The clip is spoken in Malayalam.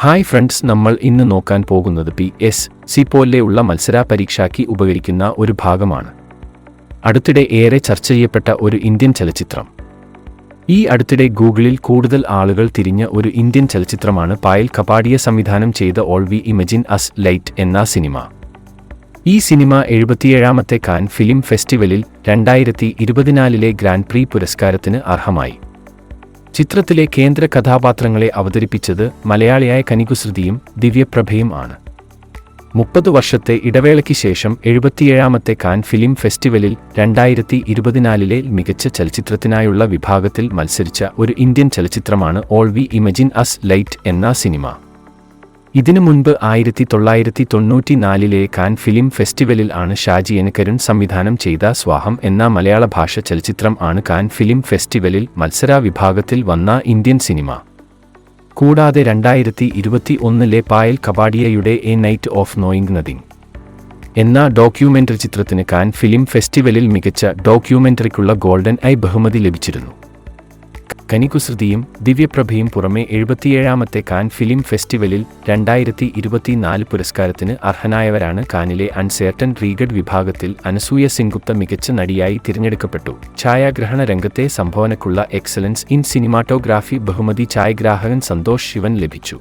ഹായ് ഫ്രണ്ട്സ്, നമ്മൾ ഇന്ന് നോക്കാൻ പോകുന്നത് PSC പോലെയുള്ള മത്സര പരീക്ഷയ്ക്ക് ഉപകരിക്കുന്ന ഒരു ഭാഗമാണ്. അടുത്തിടെ ഏറെ ചർച്ച ചെയ്യപ്പെട്ട ഒരു ഇന്ത്യൻ ചലച്ചിത്രം. ഈ അടുത്തിടെ ഗൂഗിളിൽ കൂടുതൽ ആളുകൾ തിരിഞ്ഞ ഒരു ഇന്ത്യൻ ചലച്ചിത്രമാണ് പായൽ കപാടിയ സംവിധാനം ചെയ്ത all we imagine as light എന്ന സിനിമ. ഈ സിനിമ 77ാമത്തെ കാൻ ഫിലിം ഫെസ്റ്റിവലിൽ 2024 ഗ്രാൻഡ് പ്രീ പുരസ്കാരത്തിന് അർഹമായി. ചിത്രത്തിലെ കേന്ദ്ര കഥാപാത്രങ്ങളെ അവതരിപ്പിച്ചത് മലയാളിയായ കനികുസൃതിയും ദിവ്യപ്രഭയും ആണ്. 30 വർഷത്തെ ഇടവേളയ്ക്ക് ശേഷം 77ാമത്തെ കാൻ ഫിലിം ഫെസ്റ്റിവലിൽ 2024 മികച്ച ചലച്ചിത്രത്തിനായുള്ള വിഭാഗത്തിൽ മത്സരിച്ച ഒരു ഇന്ത്യൻ ചലച്ചിത്രമാണ് all we imagine as light എന്ന സിനിമ. ഇതിനു മുൻപ് 1994 കാൻ ഫിലിം ഫെസ്റ്റിവലിൽ ആണ് ഷാജി എൻ കരുൺ സംവിധാനം ചെയ്ത സ്വാഹം എന്ന മലയാള ഭാഷ ചലച്ചിത്രം ആണ് കാൻ ഫിലിം ഫെസ്റ്റിവലിൽ മത്സര വിഭാഗത്തിൽ വന്ന ഇന്ത്യൻ സിനിമ. കൂടാതെ 2021 പായൽ കപാടിയയുടെ a night of knowing nothing എന്ന ഡോക്യുമെന്ററി ചിത്രത്തിന് കാൻ ഫിലിം ഫെസ്റ്റിവലിൽ മികച്ച ഡോക്യുമെന്ററിക്കുള്ള ഗോൾഡൻ ഐ ബഹുമതി ലഭിച്ചിരുന്നു. കനികുസൃതിയും ദിവ്യപ്രഭയും പുറമെ 77ാമത്തെ കാൻ ഫിലിം ഫെസ്റ്റിവലിൽ 2024 പുരസ്കാരത്തിന് അർഹനായവരാണ്. കാനിലെ അൺസേർട്ടൻ റീഗഡ് വിഭാഗത്തിൽ അനസൂയ സെൻഗുപ്ത മികച്ച നടിയായി തിരഞ്ഞെടുക്കപ്പെട്ടു. ഛായാഗ്രഹണ രംഗത്തെ സംഭാവനയ്ക്കുള്ള എക്സലൻസ് ഇൻ സിനിമാറ്റോഗ്രാഫി ബഹുമതി ഛായാഗ്രാഹകൻ സന്തോഷ് ശിവൻ ലഭിച്ചു.